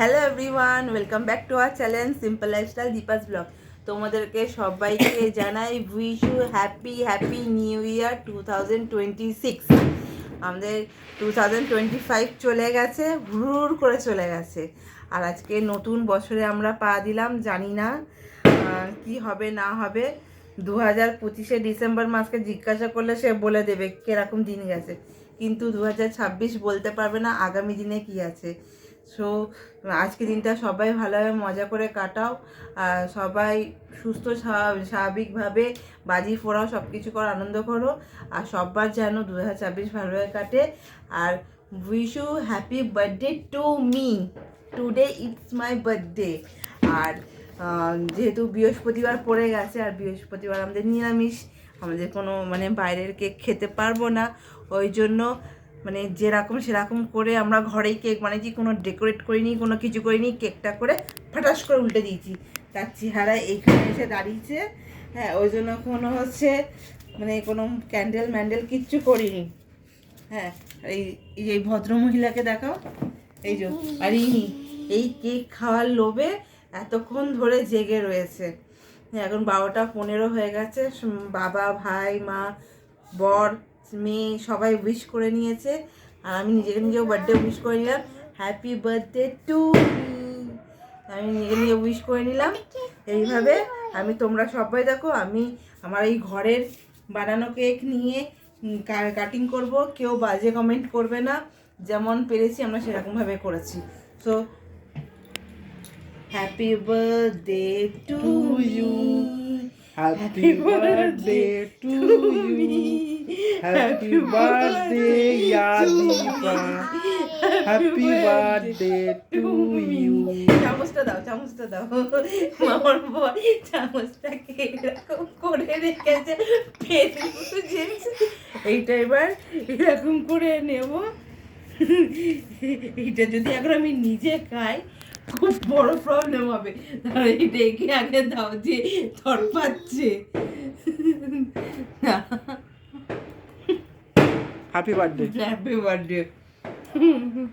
Hello everyone, welcome back to our channel simple lifestyle Deepa's blog. তোমাদেরকে সবাইকে জানাই wish you happy happy new year 2026। আমাদের 2025 চলে গেছে, হুড় করে চলে গেছে। আর আজকে নতুন বছরে আমরা পা দিলাম। জানি না কি হবে না হবে। 2025 ডিসেম্বর মাসকে জিজ্ঞাসা করলে সে বলে দেবে কিরকম দিন গেছে, কিন্তু 2026 বলতে পারবে না আগামী দিনে কি আছে। সো আজকে দিনটা সবাই ভালোভাবে মজা করে কাটাও, আর সবাই সুস্থ স্বাভাবিকভাবে বাজি ফোড়াও, সব কিছু করো, আনন্দ করো। আর সবার যেন 2026 ভালোভাবে কাটে। আর wish you happy birthday to me, today it's my birthday. আর যেহেতু বৃহস্পতিবার পড়ে গেছে, আর বৃহস্পতিবার আমাদের নিরামিষ, আমাদের কোনো বাইরের কেক খেতে পারবো না। ওই জন্য যেরকম সেরকম করে আমরা ঘরেই কেক বানিয়েছি, কোনো ডেকোরেট করিনি, কোনো কিছু করিনি। কেকটা করে ফাটাস করে উল্টে দিয়েছি, তার চেহারা এইখানে এসে দাঁড়িয়েছে। হ্যাঁ, ওই জন্য কোনো কোনো ক্যান্ডেল ম্যান্ডেল কিচ্ছু করিনি। হ্যাঁ, এই ভদ্র মহিলাকে দেখাও, এই যে। আর এই কেক খাওয়ার লোভে এতক্ষণ ধরে জেগে রয়েছে। এখন 12টা 15 হয়ে গেছে। বাবা, ভাই, মা, বর, মেয়ে সবাই উইশ করে নিয়েছে। আর আমি নিজেও বার্থডে উইশ করে নিলাম, হ্যাপি বার্থডে টু মি। আমি নিজে উইশ করে নিলাম। এইভাবে তোমরা সবাই দেখো, আমি আমার এই ঘরের বানানো কেক নিয়ে কাটিং করব। কেউ বাজে কমেন্ট করবে না, যেমন পেরেছি আমরা সেরকমভাবে করেছি। So happy birthday to you, Happy birthday to you. Happy birthday, Yadipa. Happy birthday to you. চামচটা দাও। আমার বর চামচটাকে এরকম করে রেখেছে, এইটা এবার এরকম করে নেব। এইটা যদি এখন আমি নিজে খাই, খুব বড় প্রবলেম হবে। এইটা একে আগে দাও, যে থর পাচ্ছে। Happy birthday. Happy birthday.